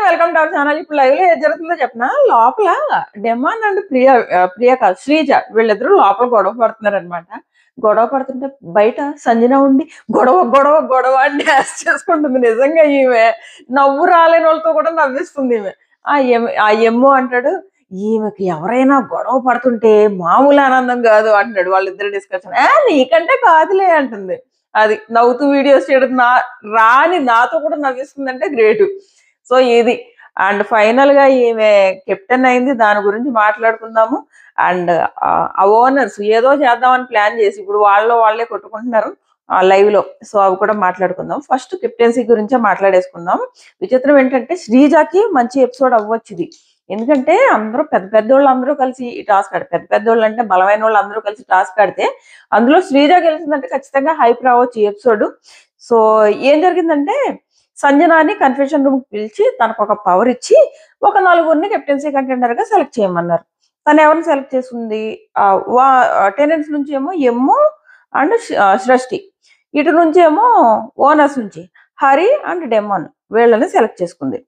Welcome to our channel. ఇప్పుడు live లో ఏం జరుగుతుందో చెప్పనా? లోపల డెమాన్ అండ్ ప్రియ కాదు శ్రీజ వీళ్ళిద్దరూ లోపల గొడవ పడుతున్నారు అనమాట. గొడవ పడుతుంటే బయట సంజన ఉండి గొడవ గొడవ గొడవ అని డాన్స్ చేసుకుంటుంది. నిజంగా ఈమె నవ్వు రాలేని వాళ్ళతో కూడా నవ్విస్తుంది ఈమె. ఆ ఎమ్ము అంటాడు, ఈమెకి ఎవరైనా గొడవ పడుతుంటే మామూలు ఆనందం కాదు అంటాడు. వాళ్ళిద్దరు డిస్కషన్. నీకంటే కాదులే అంటుంది. అది నవ్వుతూ వీడియోస్ చేయడం నాతో కూడా నవ్విస్తుంది అంటే గ్రేట్. సో ఇది అండ్ ఫైనల్ గా ఈమె కెప్టెన్ అయింది. దాని గురించి మాట్లాడుకుందాము. అండ్ ఆ ఓనర్స్ ఏదో చేద్దామని ప్లాన్ చేసి ఇప్పుడు వాళ్ళే కొట్టుకుంటున్నారు లైవ్ లో. సో అవి కూడా మాట్లాడుకుందాం. ఫస్ట్ కెప్టెన్సీ గురించే మాట్లాడేసుకుందాం. విచిత్రం ఏంటంటే శ్రీజాకి మంచి ఎపిసోడ్ అవ్వచ్చు ఇది. ఎందుకంటే అందరూ పెద్దోళ్ళు అందరూ కలిసి ఈ టాస్క్ ఆడారు. పెద్దోళ్ళు అంటే బలమైన వాళ్ళు అందరూ కలిసి టాస్క్ ఆడితే అందులో శ్రీజ గెలిచిందంటే ఖచ్చితంగా హైప్ రావచ్చు ఈ ఎపిసోడ్. సో ఏం జరిగిందంటే సంజనాని కన్ఫెషన్ రూమ్ పిలిచి తనకు ఒక పవర్ ఇచ్చి ఒక నలుగురిని కెప్టెన్సీ కంటెండర్ గా సెలెక్ట్ చేయమన్నారు. తను ఎవరిని సెలెక్ట్ చేసింది? టెనెంట్స్ నుంచి ఏమో ఎమ్ము అండ్ సృష్టి, ఇటు నుంచి ఏమో ఓనర్స్ నుంచి హరి అండ్ డెమాన్ వీళ్ళని సెలెక్ట్ చేసుకుంది.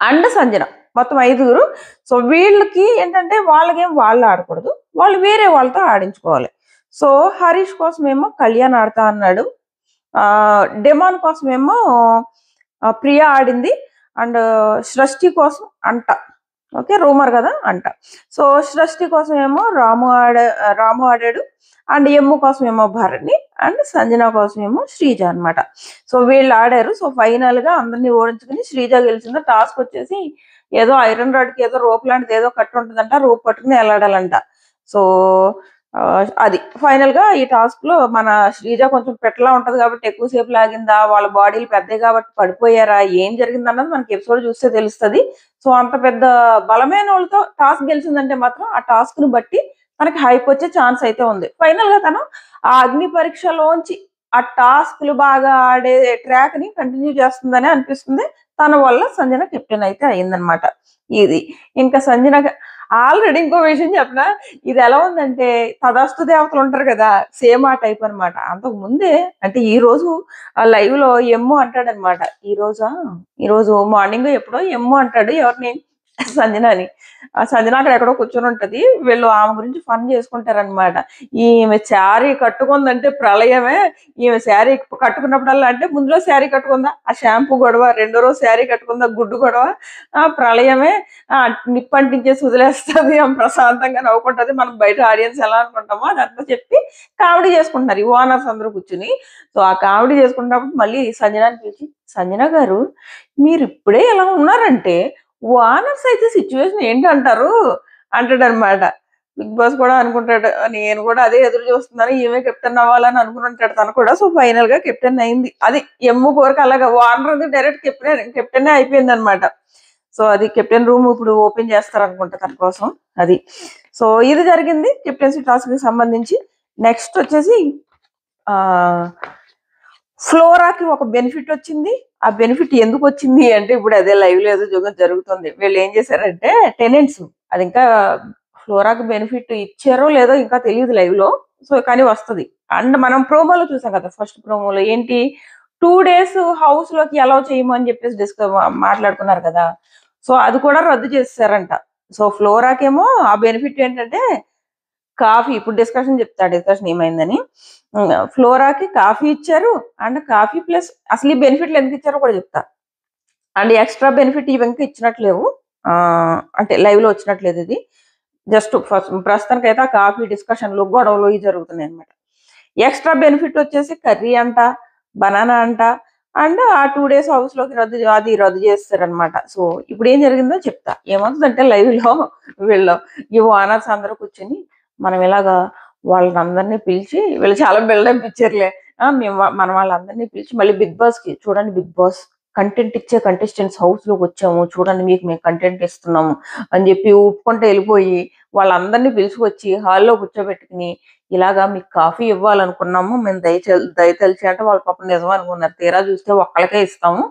అండ్ సంజన, మొత్తం 5. సో వీళ్ళకి ఏంటంటే వాళ్ళ గేమ్ వాళ్ళు ఆడకూడదు, వాళ్ళు వేరే వాళ్ళతో ఆడించుకోవాలి. సో హరీష్ కోసం ఏమో కళ్యాణ్ ఆడతా అన్నాడు. డెమాన్ కోసం ఏమో ప్రియ ఆడింది. అండ్ సృష్టి కోసం అంట, ఓకే రూమర్ కదా అంట. సో సృష్టి కోసం ఏమో రాము ఆడాడు. అండ్ ఎమ్ము కోసం ఏమో భరణి అండ్ సంజన కోసం ఏమో శ్రీజ అనమాట. సో వీళ్ళు ఆడారు. సో ఫైనల్ గా అందరినీ ఓడించుకుని శ్రీజ గెలిచింది. టాస్క్ వచ్చేసి ఏదో ఐరన్ రాడ్ కి ఏదో రోప్ లాంటిది ఏదో కట్టు ఉంటుందంట, రోప్ పట్టుకుని వెళ్ళాడాలంట. సో అది ఫైనల్ గా ఈ టాస్క్ లో మన శ్రీజ కొంచెం పెట్టలా ఉంటది కాబట్టి ఎక్కువసేపు లాగిందా, వాళ్ళ బాడీలు పెద్దవి కాబట్టి పడిపోయారా, ఏం జరిగింది అన్నది మనకి ఎపిసోడ్ చూస్తే తెలుస్తుంది. సో అంత పెద్ద బలమైన వాళ్ళతో టాస్క్ గెలిచిందంటే మాత్రం ఆ టాస్క్ ను బట్టి మనకి హైప్ వచ్చే ఛాన్స్ అయితే ఉంది. ఫైనల్ గా తను ఆ అగ్ని పరీక్షలోంచి ఆ టాస్క్లు బాగా ఆడే ట్రాక్ ని కంటిన్యూ చేస్తుందని అనిపిస్తుంది. తన వల్ల సంజన కెప్టెన్ అయితే అయిందనమాట. ఇది ఇంకా సంజన ఆల్రెడీ ఇంకో విషయం చెప్పనా, ఇది ఎలా ఉందంటే తదాస్తు దేవతలు ఉంటారు కదా, సేమ్ ఆ టైప్ అనమాట. అంతకు ముందే అంటే ఈ రోజు లైవ్ లో ఎమ్ము అంటాడనమాట. ఈ రోజు మార్నింగ్ ఎప్పుడో ఎమ్ము అంటాడు ఎవరిని, సంజనాని. ఆ సంజన అక్కడ ఎక్కడో కూర్చొని ఉంటది. వీళ్ళు ఆమె గురించి ఫన్ చేసుకుంటారనమాట. ఈమె శారీ కట్టుకుందంటే ప్రళయమే. ఈమె శారీ కట్టుకున్నప్పుడల్లా అంటే ముందులో శారీ కట్టుకుందా, ఆ షాంపూ గొడవ, రెండో రోజు శారీ కట్టుకుందా గుడ్డు గొడవ, ప్రళయమే. నిప్పు అంటించేసి వదిలేస్తుంది, ఆమె ప్రశాంతంగా నవ్వుకుంటది. మనం బయట ఆడియన్స్ ఎలా అనుకుంటామో అదంతా చెప్పి కామెడీ చేసుకుంటున్నారు ఈ ఓనర్స్ అందరూ కూర్చుని. సో ఆ కామెడీ చేసుకున్నప్పుడు మళ్ళీ సంజనాని పిలిచి, సంజన గారు మీరు ఇప్పుడే ఎలా ఉన్నారంటే ఓనర్స్ అయితే సిచ్యువేషన్ ఏంటంటారు అంటాడు అనమాట. బిగ్ బాస్ కూడా అనుకుంటాడు, నేను కూడా అదే ఎదురు చూస్తున్నాను, ఈమె కెప్టెన్ అవ్వాలని అనుకుంటాడు తను కూడా. సో ఫైనల్ గా కెప్టెన్ అయింది. అది ఎమ్ము కోరిక. అలాగా ఓనర్ డైరెక్ట్ కెప్టెన్ అయిపోయింది అనమాట. సో అది కెప్టెన్ రూమ్ ఇప్పుడు ఓపెన్ చేస్తారు అనుకుంటా తన కోసం. అది సో ఇది జరిగింది కెప్టెన్సీ టాస్క్ కి సంబంధించి. నెక్స్ట్ వచ్చేసి ఆ ఫ్లోరాకి ఒక బెనిఫిట్ వచ్చింది. ఆ బెనిఫిట్ ఎందుకు వచ్చింది అంటే ఇప్పుడు అదే లైవ్ లో ఏదో జరుగుతుంది. వీళ్ళు ఏం చేశారంటే టెనెంట్స్, అది ఇంకా ఫ్లోరాకి బెనిఫిట్ ఇచ్చారో లేదో ఇంకా తెలియదు లైవ్ లో. సో కానీ వస్తుంది. అండ్ మనం ప్రోమోలో చూసాం కదా, ఫస్ట్ ప్రోమోలో ఏంటి 2 days హౌస్ లోకి అలౌ చేయమని చెప్పేసి మాట్లాడుకున్నారు కదా. సో అది కూడా రద్దు చేస్తారంట. సో ఫ్లోరాకేమో ఆ బెనిఫిట్ ఏంటంటే కాఫీ, ఇప్పుడు డిస్కషన్ ఏమైందని. ఫ్లోరాకి కాఫీ ఇచ్చారు. అండ్ కాఫీ ప్లస్ అసలు ఈ బెనిఫిట్లు ఎందుకు ఇచ్చారో కూడా చెప్తా. అండ్ ఎక్స్ట్రా బెనిఫిట్ ఇవి ఇంకా ఇచ్చినట్లేవు, అంటే లైవ్ లో వచ్చినట్లేదు. ఇది జస్ట్ ప్రస్తుతానికి అయితే ఆ కాఫీ డిస్కషన్లు గొడవలు ఇవి జరుగుతున్నాయి అనమాట. ఎక్స్ట్రా బెనిఫిట్ వచ్చేసి కర్రీ అంట, బనానా అంట. అండ్ ఆ 2 days హౌస్ లోకి రద్దు చేస్తారనమాట. సో ఇప్పుడు ఏం జరిగిందో చెప్తా. ఏమవుతుందంటే లైవ్ లో వీళ్ళు ఈ ఓనర్స్ అందరూ కూర్చొని మనం ఇలాగా వాళ్ళందరినీ పిలిచి, వీళ్ళు చాలా బిల్డప్ ఇచ్చారులే, మన వాళ్ళందరినీ పిలిచి మళ్ళీ బిగ్ బాస్ కి చూడండి, బిగ్ బాస్ కంటెంట్ ఇచ్చే కంటెస్టెంట్స్ హౌస్ లోకి వచ్చాము చూడండి, మీకు మేము కంటెంట్ ఇస్తున్నాము అని చెప్పి ఊపుకుంటూ వెళ్ళిపోయి వాళ్ళందరినీ పిలుచుకొచ్చి హాల్లో కూర్చోబెట్టుకుని ఇలాగా మీకు కాఫీ ఇవ్వాలనుకున్నాము మేము, దయతలిచి అంటే వాళ్ళ పాపం నిజం అనుకున్నారు. తీరా చూస్తే ఒక్కళ్ళకే ఇస్తాము,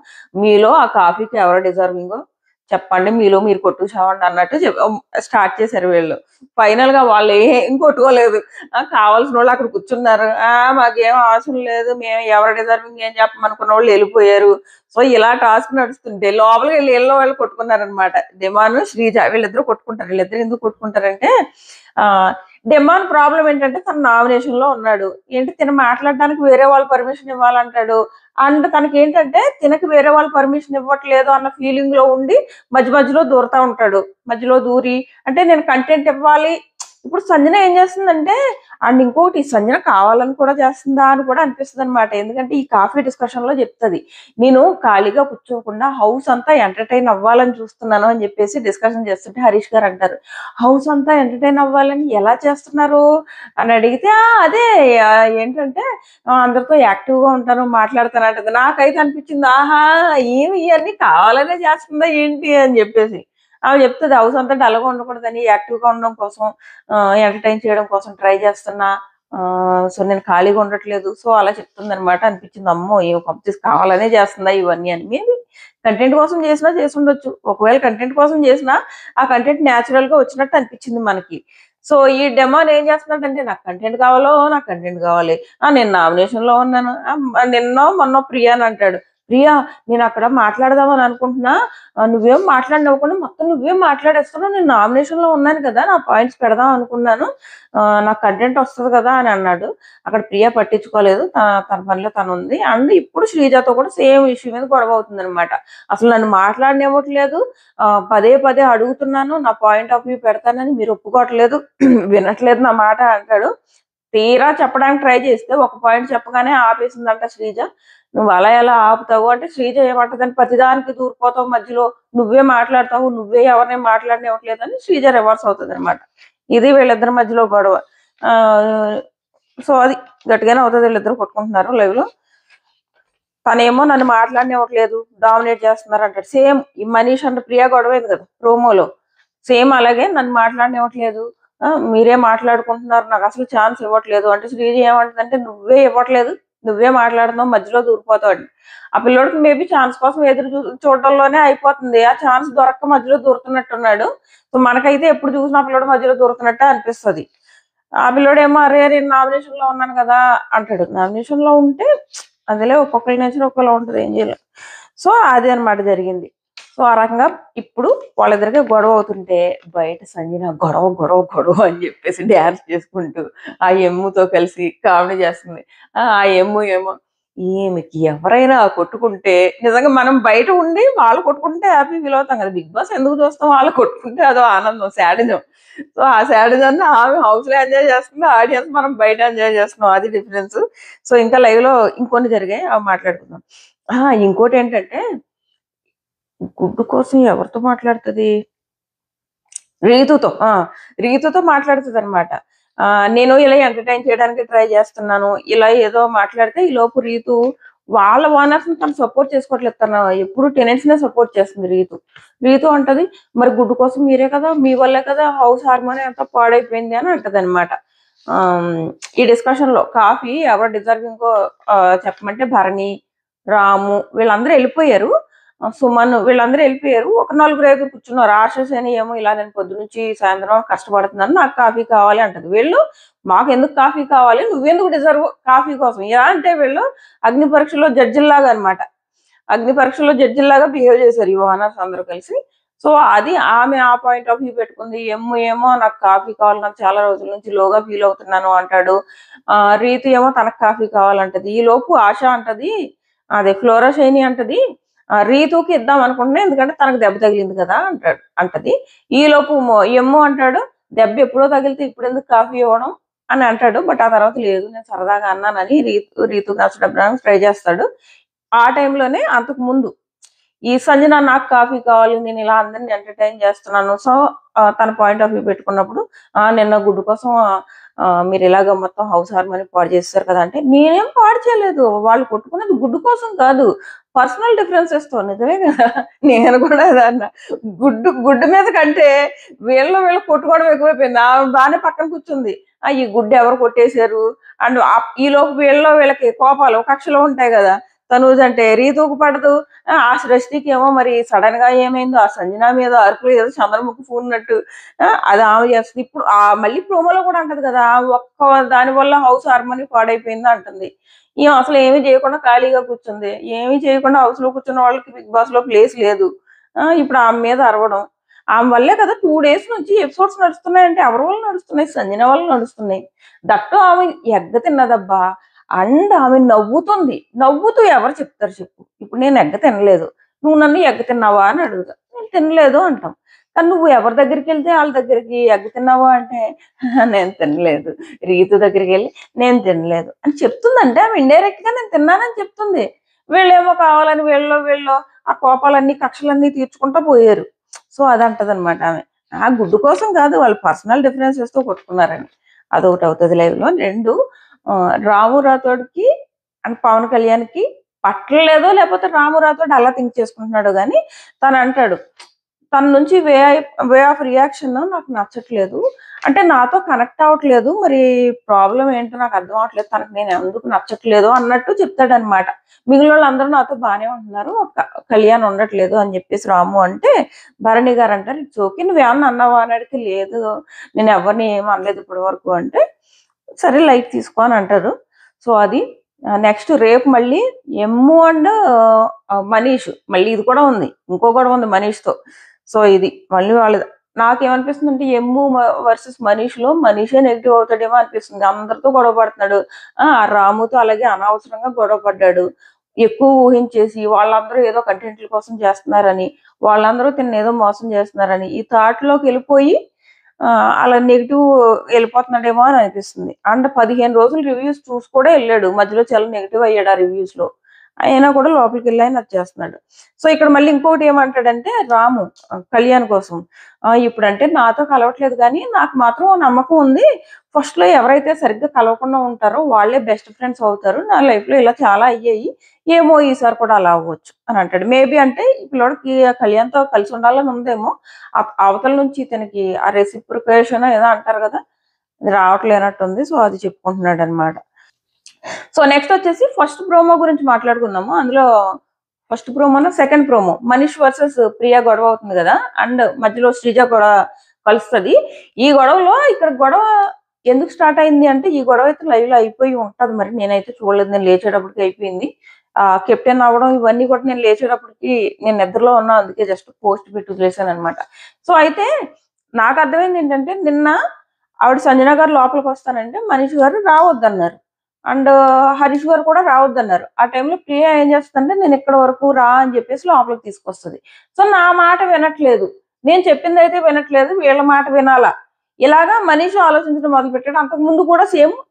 మీలో ఆ కాఫీకి ఎవరు డిజర్వింగో చెప్పండి మీలో మీరు కొట్టుకు చావండి అన్నట్టు స్టార్ట్ చేశారు వీళ్ళు. ఫైనల్ గా వాళ్ళు ఏం కొట్టుకోలేదు. కావాల్సిన వాళ్ళు అక్కడ కూర్చున్నారు. మాకేం అవసరం లేదు, మేము ఎవరి డిజర్వింగ్ ఏం చెప్పమనుకున్న వాళ్ళు వెళ్ళిపోయారు. సో ఇలా టాస్క్ నడుస్తుంటే లోపలికి వెళ్ళి వీళ్ళు వాళ్ళు కొట్టుకున్నారనమాట. డిమాను శ్రీజ వీళ్ళిద్దరూ కొట్టుకుంటారు. వీళ్ళిద్దరు ఎందుకు కొట్టుకుంటారంటే ఆ డిమాన్ ప్రాబ్లం ఏంటంటే తన నామినేషన్ లో ఉన్నాడు. ఏంటి తిన మాట్లాడడానికి వేరే వాళ్ళు పర్మిషన్ ఇవ్వాలంటాడు. అండ్ తనకి ఏంటంటే తినకి వేరే వాళ్ళు పర్మిషన్ ఇవ్వట్లేదు అన్న ఫీలింగ్ లో ఉండి మధ్య మధ్యలో దూరుతా ఉంటాడు. మధ్యలో దూరి అంటే నేను కంటెంట్ ఇవ్వాలి. ఇప్పుడు సంజన ఏం చేస్తుందంటే అండ్ ఇంకోటి సంజన కావాలని కూడా చేస్తుందా అని కూడా అనిపిస్తుంది అనమాట. ఎందుకంటే ఈ కాఫీ డిస్కషన్ లో చెప్తుంది, నేను ఖాళీగా కూర్చోకుండా హౌస్ అంతా ఎంటర్టైన్ అవ్వాలని చూస్తున్నాను అని చెప్పేసి డిస్కషన్ చేస్తుంటే హరీష్ గారు అంటారు, హౌస్ అంతా ఎంటర్టైన్ అవ్వాలని ఎలా చేస్తున్నారు అని అడిగితే అదే ఏంటంటే అందరితో యాక్టివ్ గా ఉంటాను మాట్లాడతాను అంటది. నాకైతే అనిపించింది ఆహా ఏమి ఇవన్నీ కావాలనే చేస్తుందా ఏంటి అని చెప్పేసి. ఆమె చెప్తుంది హౌస్ అంతా డల్గా ఉండకూడదని యాక్టివ్ గా ఉండడం కోసం ఎంటర్టైన్ చేయడం కోసం ట్రై చేస్తున్నా. సో నేను ఖాళీగా ఉండట్లేదు. సో అలా చెప్తుంది అనమాట. అనిపించింది అమ్మో ఏమో కంప్లీట్ కావాలనే చేస్తుందా ఇవన్నీ అని. మేబీ కంటెంట్ కోసం చేసినా చేసి ఉండొచ్చు. ఒకవేళ కంటెంట్ కోసం చేసినా ఆ కంటెంట్ న్యాచురల్ గా వచ్చినట్టు అనిపించింది మనకి. సో ఈ డెమోన్ ఏం చేస్తున్నాడంటే నాకు కంటెంట్ కావాలో నాకు కంటెంట్ కావాలి. నేను నామినేషన్ లో ఉన్నాను. నిన్నో మొన్న ప్రియా అని అంటాడు. ప్రియా నేను అక్కడ మాట్లాడదామని అనుకుంటున్నా, నువ్వేం మాట్లాడినవ్వకుండా మొత్తం నువ్వేం మాట్లాడేస్తున్నావు, నేను నామినేషన్ లో ఉన్నాను కదా, నా పాయింట్స్ పెడదాం అనుకున్నాను, నాకు కంటెంట్ వస్తుంది కదా అని అన్నాడు. అక్కడ ప్రియా పట్టించుకోలేదు. తన పనిలో తను ఉంది. అండ్ ఇప్పుడు శ్రీజతో కూడా సేమ్ ఇష్యూ మీద గొడవ అవుతుంది అనమాట. అసలు నన్ను మాట్లాడనివ్వట్లేదు, పదే పదే అడుగుతున్నాను, నా పాయింట్ ఆఫ్ వ్యూ పెడతానని మీరు ఒప్పుకోవట్లేదు, వినట్లేదు నా మాట అంటాడు. తీరా చెప్పడానికి ట్రై చేస్తే ఒక పాయింట్ చెప్పగానే ఆపేసిందంట శ్రీజ. నువ్వు అలా ఎలా ఆపుతావు అంటే శ్రీజ ఏమంటదని ప్రతిదానికి దూరిపోతావు, మధ్యలో నువ్వే మాట్లాడతావు, నువ్వే ఎవరిని మాట్లాడనివ్వట్లేదని శ్రీజ రివర్స్ అవుతుంది అనమాట. ఇది వీళ్ళిద్దరి మధ్యలో గొడవ. ఆ సో అది గట్టిగానే అవుతుంది. వీళ్ళిద్దరు కొట్టుకుంటున్నారు లైవ్ లో. తనేమో నన్ను మాట్లాడనివ్వట్లేదు, డామినేట్ చేస్తున్నారు అంటాడు. సేమ్ ఈ మనీష్ అంటే ప్రియా గొడవైంది కదా ప్రోమోలో, సేమ్ అలాగే నన్ను మాట్లాడనివ్వట్లేదు, మీరే మాట్లాడుకుంటున్నారు, నాకు అసలు ఛాన్స్ ఇవ్వట్లేదు అంటే శ్రీజ ఏమంటుందంటే నువ్వే ఇవ్వట్లేదు, నువ్వే మాట్లాడుతున్నావు, మధ్యలో దూరిపోతావు. ఆ పిల్లోడికి మేబీ ఛాన్స్ కోసం ఎదురు చూడటంలోనే అయిపోతుంది. ఆ ఛాన్స్ దొరక్క మధ్యలో దూరుతున్నట్టున్నాడు. సో మనకైతే ఎప్పుడు చూసినా పిల్లోడు మధ్యలో దూరుతున్నట్టే అనిపిస్తుంది. ఆ పిల్లోడేమో అరే నేను నామినేషన్ లో ఉన్నాను కదా అంటాడు. నామినేషన్ లో ఉంటే అదిలే ఒక్కొక్కరి నేచర్ ఒక్కలా ఉంటుంది, ఏం చేయలేదు. సో అది అనమాట జరిగింది. సో ఆ రకంగా ఇప్పుడు వాళ్ళిద్దరికి గొడవ అవుతుంటే బయట సంజన గొడవ గొడవ గొడవ అని చెప్పేసి డ్యాన్స్ చేసుకుంటూ ఆ ఎమ్ముతో కలిసి కామెడీ చేస్తుంది. ఆ ఎమ్ము ఏమో ఈమెకి ఎవరైనా కొట్టుకుంటే నిజంగా మనం బయట ఉండి వాళ్ళు కొట్టుకుంటే హ్యాపీ ఫీల్ అవుతాం కదా. బిగ్ బాస్ ఎందుకు చూస్తాం, వాళ్ళు కొట్టుకుంటే అదో ఆనందం, శాడిజం. సో ఆ శాడిజాన్ని ఆమె హౌస్ లో ఎంజాయ్ చేస్తుంది, ఆడియన్స్ మనం బయట ఎంజాయ్ చేస్తున్నాం, అది డిఫరెన్స్. సో ఇంకా లైవ్ లో ఇంకొన్ని జరిగాయి, అవి మాట్లాడుకుందాం. ఇంకోటి ఏంటంటే గుడ్డు కోసం ఎవరితో మాట్లాడుతుంది, రీతుతో. రీతుతో మాట్లాడుతుంది అనమాట. నేను ఇలా ఎంటర్టైన్ చేయడానికి ట్రై చేస్తున్నాను, ఇలా ఏదో మాట్లాడితే ఈ లోపు రీతు వాళ్ళ ఓనర్స్ ని తను సపోర్ట్ చేసుకోవట్లేదు, తను ఎప్పుడు టెనెంట్స్ నే సపోర్ట్ చేస్తుంది రీతు. రీతు అంటది మరి గుడ్డు కోసం మీరే కదా, మీ వల్లే కదా హౌస్ హార్మోని అంతా పాడైపోయింది అని అంటది అనమాట. ఈ డిస్కషన్ లో కాఫీ ఎవరు డిజర్వింగ్ చెప్పమంటే భరణి, రాము వీళ్ళందరూ వెళ్ళిపోయారు. సుమన్ వీళ్ళందరూ వెళ్ళిపోయారు. ఒక నలుగురు ఐదుగురు కూర్చున్నారు. ఆశసేని ఏమో ఇలా నేను పొద్దు నుంచి సాయంత్రం కష్టపడుతున్నాను, నాకు కాఫీ కావాలి అంటది. వీళ్ళు మాకు ఎందుకు కాఫీ కావాలి, నువ్వెందుకు డిజర్వ్ కాఫీ కోసం, ఎలా అంటే వీళ్ళు అగ్ని పరీక్షలో జడ్జిల్లాగా అనమాట. అగ్ని పరీక్షలో జడ్జిల్లాగా బిహేవ్ చేశారు ఈ ఓనర్స్ అందరూ కలిసి. సో అది ఆమె ఆ పాయింట్ ఆఫ్ వ్యూ పెట్టుకుంది. ఏమో నాకు కాఫీ కావాలి, నాకు చాలా రోజుల నుంచి లోగా ఫీల్ అవుతున్నాను అంటాడు. రీతు ఏమో తనకు కాఫీ కావాలంటది. ఈ లోపు ఆశ అంటది, అదే ఫ్లోరా షైని అంటది రీతుకి ఇద్దాం అనుకుంటున్నా ఎందుకంటే తనకు దెబ్బ తగిలింది కదా అంటది. ఈ లోపు ఎమ్ము అంటాడు దెబ్బ ఎప్పుడో తగిలితే ఇప్పుడు ఎందుకు కాఫీ ఇవ్వడం అని అంటాడు. బట్ ఆ తర్వాత లేదు నేను సరదాగా అన్నానని రీతు నచ్చడానికి ట్రై చేస్తాడు. ఆ టైంలోనే అంతకు ముందు ఈ సంజన నాకు కాఫీ కావాలి, నేను ఇలా అందరిని ఎంటర్టైన్ చేస్తున్నాను. సో తన పాయింట్ ఆఫ్ వ్యూ పెట్టుకున్నప్పుడు నిన్న గుడ్డు కోసం మీరు ఇలాగ మొత్తం హౌస్ హార్మోని పాడు చేస్తారు కదా అంటే నేనేం పాడు చేయలేదు, వాళ్ళు కొట్టుకున్నది గుడ్డు కోసం కాదు, పర్సనల్ డిఫరెన్సెస్ తో. నిజమే కదా, నేను కూడా అదన్నా. గుడ్డు మీద కంటే వీళ్ళు కొట్టుకోవడం ఎక్కువైపోయింది. బాగానే పక్కన కూర్చుంది, ఈ గుడ్డు ఎవరు కొట్టేశారు అండ్ ఈ లోపు వీళ్ళకి కోపాలు కక్షలు ఉంటాయి కదా, తనూజ్ అంటే రీతుకు పడదు. ఆ సృష్టికి ఏమో మరి సడన్ గా ఏమైందో ఆ సంజన మీద అరుపులు ఏదో చంద్రముఖి పూన్నట్టు అది ఆమె చేస్తుంది. ఇప్పుడు మళ్ళీ ప్రోమోలో కూడా అంటది కదా! ఒక్క దాని వల్ల హౌస్ హార్మోని పాడైపోయింది అంటుంది. ఈమె అసలు ఏమి చేయకుండా ఖాళీగా కూర్చుంది. ఏమి చేయకుండా హౌస్‌లో కూర్చున్న వాళ్ళకి బిగ్ బాస్‌లో ప్లేస్ లేదు. ఇప్పుడు ఆమె మీద అరవడం. ఆమె వల్లే కదా 2 డేస్ నుంచి ఎపిసోడ్స్ నడుస్తున్నాయంటే ఎవరి వల్ల నడుస్తున్నాయి? సంజన వల్ల నడుస్తున్నాయి. దట్ టూ ఆమె ఎగ్గ తిన్నదబ్బా! అండ్ ఆమె నవ్వుతుంది. నవ్వుతూ ఎవరు చెప్తారు చెప్పు? ఇప్పుడు నేను ఎగ్గ తినలేదు. నువ్వు నన్ను ఎగ్గ తిన్నావా అని అడుగుతా. నేను తినలేదు అంటాం. కానీ నువ్వు ఎవరి దగ్గరికెళ్తే ఆళ్ళ దగ్గరికి ఎగ్గ తిన్నావా అంటే నేను తినలేదు. రీతు దగ్గరికెళ్ళి నేను తినలేదు అని చెప్తుందంటే ఆమె ఇండైరెక్ట్‌గా నేను తిన్నానని చెప్తుంది. వీళ్ళేమో కావాలని వీళ్ళో ఆ కోపాలన్నీ, కక్షలన్నీ తీర్చుకుంటా పోయారు. సో, అదంటదనమాట ఆమె. గుడ్డు కోసం కాదు వాళ్ళు పర్సనల్ డిఫరెన్సెస్‌తో కొట్టుకున్నారని. అదొకటవుతది లైవ్‌లో. 2 రాము రాథోడ్‌కి అండ్ పవన్ కళ్యాణ్‌కి పట్టలేదో లేకపోతే రాము రాథోడ్ అలా థింక్ చేసుకుంటున్నాడో గాని తనంటాడు. తన నుంచి వే ఆఫ్ రియాక్షన్ నాకు నచ్చట్లేదు. అంటే నాతో కనెక్ట్ అవ్వట్లేదు. మరి ప్రాబ్లమ్ ఏంటో నాకు అర్థం అవ్వట్లేదు. తనకి నేను ఎందుకు నచ్చట్లేదు అన్నట్టు చెప్తాడనమాట. మిగిలినోళ్ళందరూ నాతో బానే ఉంటున్నారు. కళ్యాణ్ ఉండట్లేదు అని చెప్పేసి రాము అంటే, భరణి గారంటారు, "ఇట్స్ ఓకే. నువ్వేమన్నా అన్నావా?" అని అడిగితే, "లేదు. నేను ఎవరిని ఏమి అనలేదు ఇప్పటి వరకు" అంటే, సరే లైట్ తీసుకో అని అంటారు. సో, అది. నెక్స్ట్ రేపు మళ్ళీ ఎమ్ము అండ్ మనీష్ మళ్ళీ ఇది కూడా ఉంది. ఇంకో గొడవ ఉంది మనీష్‌తో. సో, ఇది మళ్ళీ వాళ్ళది. నాకేమనిపిస్తుందంటే ఎమ్ము వర్సెస్ మనీష్‌లో మనీషే నెగెటివ్ అవుతాడేమో అనిపిస్తుంది. అందరితో గొడవ పడుతున్నాడు. రాముతో అలాగే అనవసరంగా గొడవ పడ్డాడు. ఎక్కువ ఊహించేసి వాళ్ళందరూ ఏదో కంటెంట్‌ల కోసం చేస్తున్నారని, వాళ్ళందరూ తిన్నేదో మోసం చేస్తున్నారని ఈ థాట్‌లోకెళ్ళిపోయి అలా నెగెటివ్ ఎళ్ళిపోతున్నాడేమో అని అనిపిస్తుంది. అండ్ 15 రోజులు రివ్యూస్ చూసి కూడా ఎళ్ళాడు. మధ్యలో చాలా నెగెటివ్ అయ్యాడు ఆ రివ్యూస్‌లో. అయినా కూడా లోపలికెళ్ళి ఆయన అది చేస్తున్నాడు. సో, ఇక్కడ మళ్ళీ ఇంకోటి ఏమంటాడంటే రాము కళ్యాణ్ కోసం ఇప్పుడంటే నాతో కలవట్లేదు గానీ, నాకు మాత్రం నమ్మకం ఉంది. ఫస్ట్‌లో ఎవరైతే సరిగ్గా కలవకుండా ఉంటారో వాళ్ళే బెస్ట్ ఫ్రెండ్స్ అవుతారు. నా లైఫ్‌లో ఇలా చాలా అయ్యాయి. ఏమో ఈసారి కూడా అలా అవ్వచ్చు అని అంటాడు. మేబీ అంటే ఈ పిల్లోడికి కళ్యాణ్‌తో కలిసి ఉండాలని ఉందేమో. అవతల నుంచి ఇతనికి ఆ రెసిప్రొకేషన్ ఏదో అంటారు గదా! అది రావట్లేనట్టుంది. సో, అది చెప్పుకుంటున్నాడనమాట. సో, నెక్స్ట్ వచ్చేసి ఫస్ట్ ప్రోమో గురించి మాట్లాడుకుందాము. అందులో ఫస్ట్ ప్రోమోనా, second promo 'Manish versus Priya' గొడవ అవుతుంది గదా! అండ్ మధ్యలో శ్రీజ కూడా కలుస్తది. ఈ గొడవలో ఇక్కడ గొడవ ఎందుకు స్టార్ట్ అయింది అంటే, ఈ గొడవ అయితే లైవ్‌లో అయిపోయి ఉంటది మరి. నేనైతే చూడలేదు. నేను లేచేటప్పటికి అయిపోయింది. కెప్టెన్ అవ్వడం ఇవన్నీ కూడా నేను లేచేటప్పటికి నేను నిద్రలో ఉన్నా. అందుకే జస్ట్ పోస్ట్ పెట్టి వదిలేసాననమాట. సో, అయితే నాకు అర్థమైందేంటంటే నిన్న ఆవిడ సంజన గారు లోపలికొస్తానంటే మనీష్ గారు రావద్దన్నారు. అండ్ హరీష్ గారు కూడా రావద్దన్నారు. ఆ టైంలో ప్రియ ఏం చేస్తదంటే నేనిక్కడి వరకు రా అని చెప్పేసి లోపలికి తీసుకొస్తది. సో, నా మాట వినట్లేదు. నేను చెప్పిందైతే వినట్లేదు. వీళ్ళ మాట వినాలా? ఇలాగా మనీష్ ఆలోచించడం మొదలుపెట్టాడు. అంతకుముందు కూడా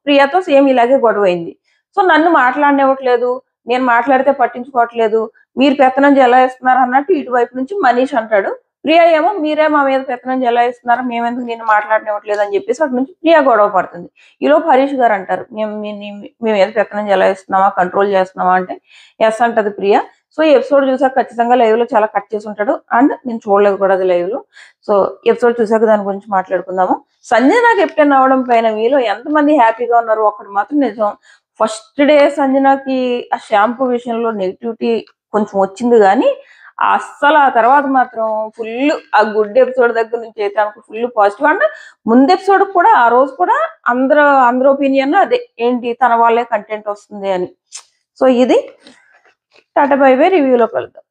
ప్రియతో ఇలాగే గొడవైంది. సో, నన్ను మాట్లాడనివ్వట్లేదు. నేను మాట్లాడితే పట్టించుకోవట్లేదు. మీరు పెత్తనం జలాయిస్తున్నారు అన్నట్టు ఇటువైపు నుంచి మనీష్ అంటాడు. ప్రియ ఏమో మీరే మా మీద పెత్తనం జలాయిస్తున్నారు. మేమెందుకు నిన్ను మాట్లాడనివ్వట్లేదు అని చెప్పేసి అటు నుంచి ప్రియ గొడవ పడుతుంది. ఈలోపు హరీష్ గారు అంటారు, "మేము ఏదో పెత్తనం జలాయిస్తున్నామా? కంట్రోల్ చేస్తున్నామా?" అంటే యెస్ అంటది ప్రియ. సో, ఈ ఎపిసోడ్ చూసాక ఖచ్చితంగా లైవ్‌లో చాలా కట్ చేసి ఉంటాడు. అండ్ నేను చూడలేదు కూడా అది లైవ్‌లో. సో, ఎపిసోడ్ చూసాక దాని గురించి మాట్లాడుకుందాము. సంజన కెప్టెన్ అవ్వడం పైన మీలో ఎంతమంది హ్యాపీగా ఉన్నారో ఒక్కటి మాత్రం నిజం. ఫస్ట్ డే సంజనకి ఆ షాంపూ విషయంలో నెగటివిటీ కొంచెం వచ్చింది గానీ, అస్సలు ఆ తర్వాత మాత్రం ఫుల్లు ఆ గుడ్ ఎపిసోడ్ దగ్గర నుంచి అయితే ఆమెకు ఫుల్ పాజిటివ్. అండ్ ముందు ఎపిసోడ్ కూడా ఆ రోజు కూడా అందరి ఒపీనియన్ అదే. ఏంటి తన వాళ్ళే కంటెంట్ వస్తుంది అని. సో, ఇది టాటా బై బై. రివ్యూలో కలుద్దాం.